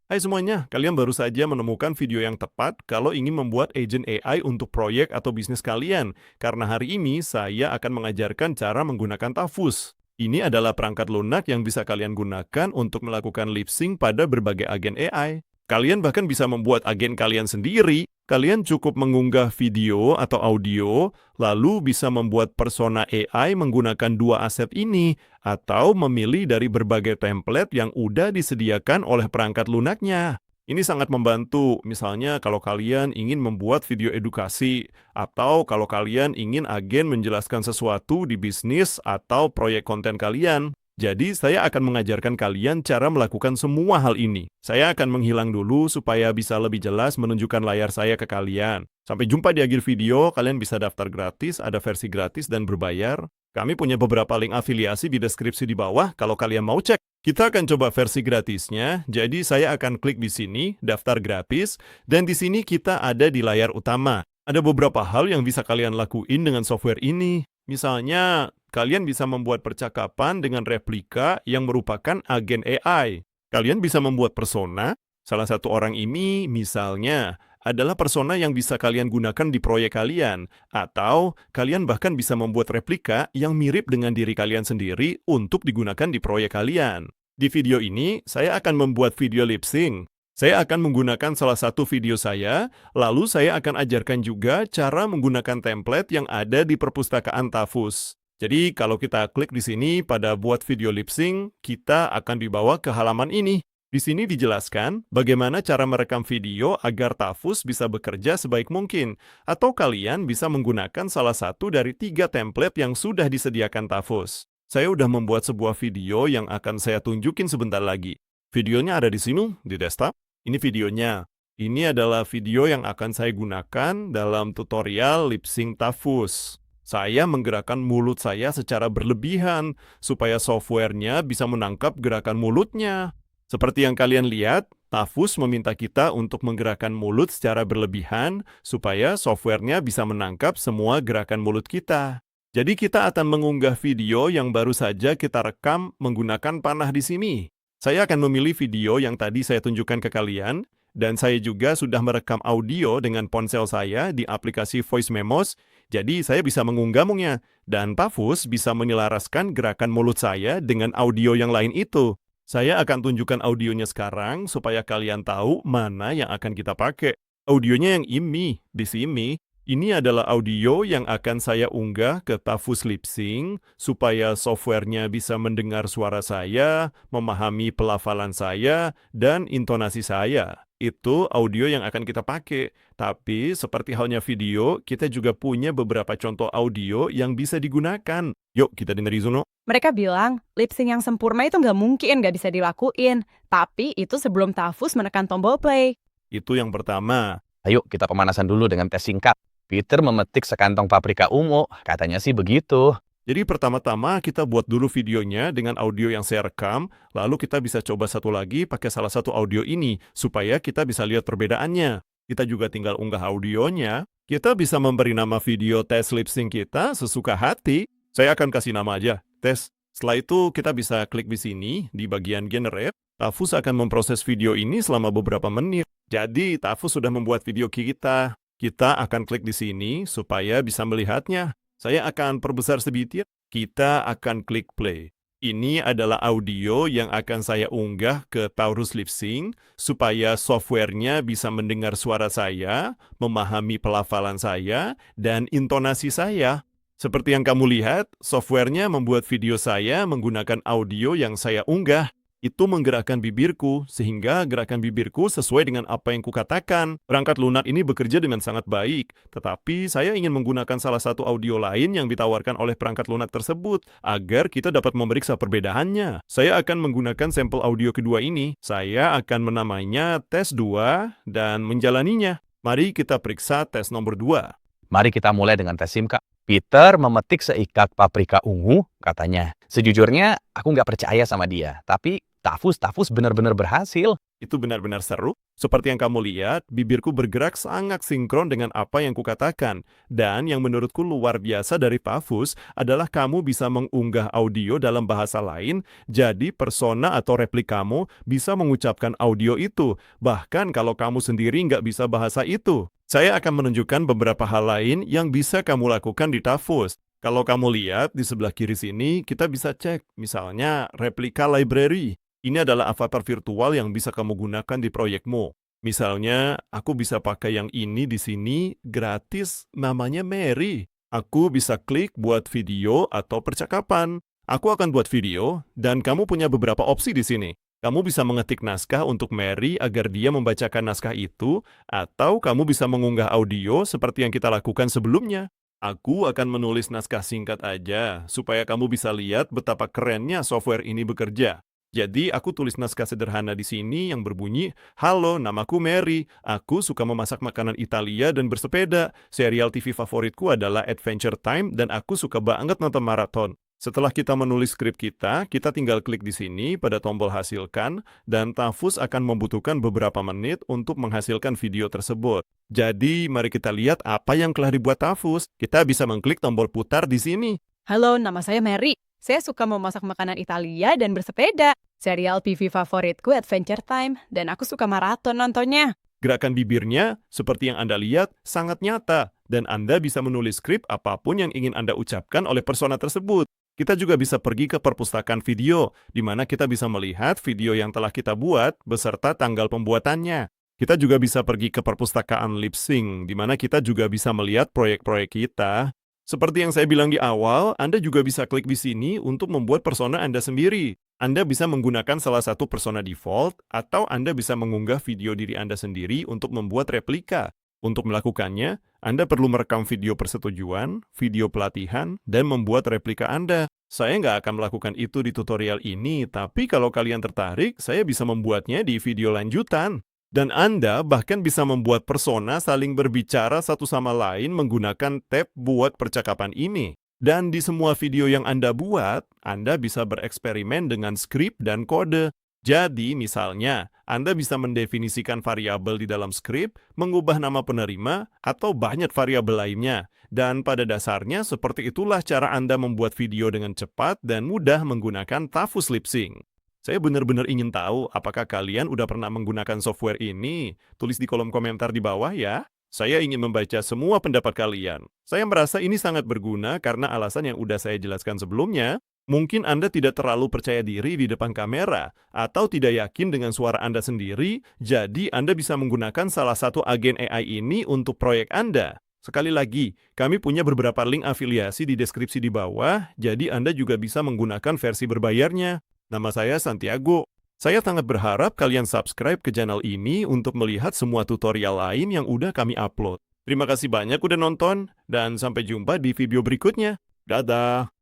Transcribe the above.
Hai semuanya, kalian baru saja menemukan video yang tepat kalau ingin membuat agent AI untuk proyek atau bisnis kalian. Karena hari ini saya akan mengajarkan cara menggunakan Tafus. Ini adalah perangkat lunak yang bisa kalian gunakan untuk melakukan lip sync pada berbagai agen AI. Kalian bahkan bisa membuat agen kalian sendiri. Kalian cukup mengunggah video atau audio, lalu bisa membuat persona AI menggunakan dua aset ini atau memilih dari berbagai template yang udah disediakan oleh perangkat lunaknya. Ini sangat membantu, misalnya kalau kalian ingin membuat video edukasi, atau kalau kalian ingin agen menjelaskan sesuatu di bisnis atau proyek konten kalian. Jadi, saya akan mengajarkan kalian cara melakukan semua hal ini. Saya akan menghilang dulu supaya bisa lebih jelas menunjukkan layar saya ke kalian. Sampai jumpa di akhir video, kalian bisa daftar gratis, ada versi gratis dan berbayar. Kami punya beberapa link afiliasi di deskripsi di bawah kalau kalian mau cek. Kita akan coba versi gratisnya, jadi saya akan klik di sini, daftar gratis, dan di sini kita ada di layar utama. Ada beberapa hal yang bisa kalian lakuin dengan software ini. Misalnya, kalian bisa membuat percakapan dengan replika yang merupakan agen AI. Kalian bisa membuat persona. Salah satu orang ini, misalnya, adalah persona yang bisa kalian gunakan di proyek kalian. Atau, kalian bahkan bisa membuat replika yang mirip dengan diri kalian sendiri untuk digunakan di proyek kalian. Di video ini, saya akan membuat video lip sync. Saya akan menggunakan salah satu video saya, lalu saya akan ajarkan juga cara menggunakan template yang ada di perpustakaan Tafus. Jadi kalau kita klik di sini pada buat video lip sync, kita akan dibawa ke halaman ini. Di sini dijelaskan bagaimana cara merekam video agar Tafus bisa bekerja sebaik mungkin, atau kalian bisa menggunakan salah satu dari 3 template yang sudah disediakan Tafus. Saya udah membuat sebuah video yang akan saya tunjukin sebentar lagi. Videonya ada di sini, di desktop. Ini videonya. Ini adalah video yang akan saya gunakan dalam tutorial lip sync Tafus. Saya menggerakkan mulut saya secara berlebihan supaya softwarenya bisa menangkap gerakan mulutnya. Seperti yang kalian lihat, Tafus meminta kita untuk menggerakkan mulut secara berlebihan supaya softwarenya bisa menangkap semua gerakan mulut kita. Jadi kita akan mengunggah video yang baru saja kita rekam menggunakan panah di sini. Saya akan memilih video yang tadi saya tunjukkan ke kalian, dan saya juga sudah merekam audio dengan ponsel saya di aplikasi Voice Memos, jadi saya bisa mengunggahnya, dan Tafus bisa menyelaraskan gerakan mulut saya dengan audio yang lain itu. Saya akan tunjukkan audionya sekarang supaya kalian tahu mana yang akan kita pakai. Audionya yang ini, di sini. Ini adalah audio yang akan saya unggah ke Tafus Lip Sync supaya softwarenya bisa mendengar suara saya, memahami pelafalan saya, dan intonasi saya. Itu audio yang akan kita pakai. Tapi seperti halnya video, kita juga punya beberapa contoh audio yang bisa digunakan. Yuk kita dengerin Zuno. Mereka bilang, lip sync yang sempurna itu nggak mungkin nggak bisa dilakuin. Tapi itu sebelum Tafus menekan tombol play. Itu yang pertama. Ayo kita pemanasan dulu dengan tes singkat. Peter memetik sekantong paprika ungu, katanya sih begitu. Jadi pertama-tama kita buat dulu videonya dengan audio yang saya rekam, lalu kita bisa coba satu lagi pakai salah satu audio ini, supaya kita bisa lihat perbedaannya. Kita juga tinggal unggah audionya. Kita bisa memberi nama video tes lip sync kita sesuka hati. Saya akan kasih nama aja, tes. Setelah itu kita bisa klik di sini, di bagian generate. Tafus akan memproses video ini selama beberapa menit. Jadi Tafus sudah membuat video kita. Kita akan klik di sini supaya bisa melihatnya. Saya akan perbesar sedikit. Kita akan klik play. Ini adalah audio yang akan saya unggah ke Taurus Lip Sync supaya softwarenya bisa mendengar suara saya, memahami pelafalan saya, dan intonasi saya. Seperti yang kamu lihat, softwarenya membuat video saya menggunakan audio yang saya unggah. Itu menggerakkan bibirku, sehingga gerakan bibirku sesuai dengan apa yang kukatakan. Perangkat lunak ini bekerja dengan sangat baik, tetapi saya ingin menggunakan salah satu audio lain yang ditawarkan oleh perangkat lunak tersebut, agar kita dapat memeriksa perbedaannya. Saya akan menggunakan sampel audio kedua ini. Saya akan menamainya tes 2 dan menjalaninya. Mari kita periksa tes nomor 2. Mari kita mulai dengan tes singkat. Peter memetik seikat paprika ungu, katanya. Sejujurnya, aku nggak percaya sama dia. Tapi Tafus benar-benar berhasil. Itu benar-benar seru. Seperti yang kamu lihat, bibirku bergerak sangat sinkron dengan apa yang kukatakan. Dan yang menurutku luar biasa dari Tafus adalah kamu bisa mengunggah audio dalam bahasa lain, jadi persona atau replikamu bisa mengucapkan audio itu, bahkan kalau kamu sendiri nggak bisa bahasa itu. Saya akan menunjukkan beberapa hal lain yang bisa kamu lakukan di Tafus. Kalau kamu lihat di sebelah kiri sini, kita bisa cek, misalnya replika library. Ini adalah avatar virtual yang bisa kamu gunakan di proyekmu. Misalnya, aku bisa pakai yang ini di sini gratis, namanya Mary. Aku bisa klik buat video atau percakapan. Aku akan buat video, dan kamu punya beberapa opsi di sini. Kamu bisa mengetik naskah untuk Mary agar dia membacakan naskah itu, atau kamu bisa mengunggah audio seperti yang kita lakukan sebelumnya. Aku akan menulis naskah singkat aja, supaya kamu bisa lihat betapa kerennya software ini bekerja. Jadi, aku tulis naskah sederhana di sini yang berbunyi, "Halo, namaku Mary. Aku suka memasak makanan Italia dan bersepeda. Serial TV favoritku adalah Adventure Time dan aku suka banget nonton maraton." Setelah kita menulis skrip kita tinggal klik di sini pada tombol hasilkan, dan Tafus akan membutuhkan beberapa menit untuk menghasilkan video tersebut. Jadi, mari kita lihat apa yang telah dibuat Tafus. Kita bisa mengklik tombol putar di sini. Halo, nama saya Mary. Saya suka memasak makanan Italia dan bersepeda. Serial TV favoritku Adventure Time, dan aku suka maraton nontonnya. Gerakan bibirnya, seperti yang Anda lihat, sangat nyata, dan Anda bisa menulis skrip apapun yang ingin Anda ucapkan oleh persona tersebut. Kita juga bisa pergi ke perpustakaan video, di mana kita bisa melihat video yang telah kita buat beserta tanggal pembuatannya. Kita juga bisa pergi ke perpustakaan Libsyn, di mana kita juga bisa melihat proyek-proyek kita. Seperti yang saya bilang di awal, Anda juga bisa klik di sini untuk membuat persona Anda sendiri. Anda bisa menggunakan salah satu persona default, atau Anda bisa mengunggah video diri Anda sendiri untuk membuat replika. Untuk melakukannya, Anda perlu merekam video persetujuan, video pelatihan, dan membuat replika Anda. Saya nggak akan melakukan itu di tutorial ini, tapi kalau kalian tertarik, saya bisa membuatnya di video lanjutan. Dan Anda bahkan bisa membuat persona saling berbicara satu sama lain menggunakan tab buat percakapan ini. Dan di semua video yang Anda buat, Anda bisa bereksperimen dengan skrip dan kode. Jadi, misalnya, Anda bisa mendefinisikan variabel di dalam skrip, mengubah nama penerima, atau banyak variabel lainnya. Dan pada dasarnya, seperti itulah cara Anda membuat video dengan cepat dan mudah menggunakan Tafus Libsyn. Saya benar-benar ingin tahu apakah kalian udah pernah menggunakan software ini. Tulis di kolom komentar di bawah ya. Saya ingin membaca semua pendapat kalian. Saya merasa ini sangat berguna karena alasan yang udah saya jelaskan sebelumnya. Mungkin Anda tidak terlalu percaya diri di depan kamera, atau tidak yakin dengan suara Anda sendiri, jadi Anda bisa menggunakan salah satu agen AI ini untuk proyek Anda. Sekali lagi, kami punya beberapa link afiliasi di deskripsi di bawah, jadi Anda juga bisa menggunakan versi berbayarnya. Nama saya Santiago. Saya sangat berharap kalian subscribe ke channel ini untuk melihat semua tutorial lain yang udah kami upload. Terima kasih banyak udah nonton, dan sampai jumpa di video berikutnya. Dadah!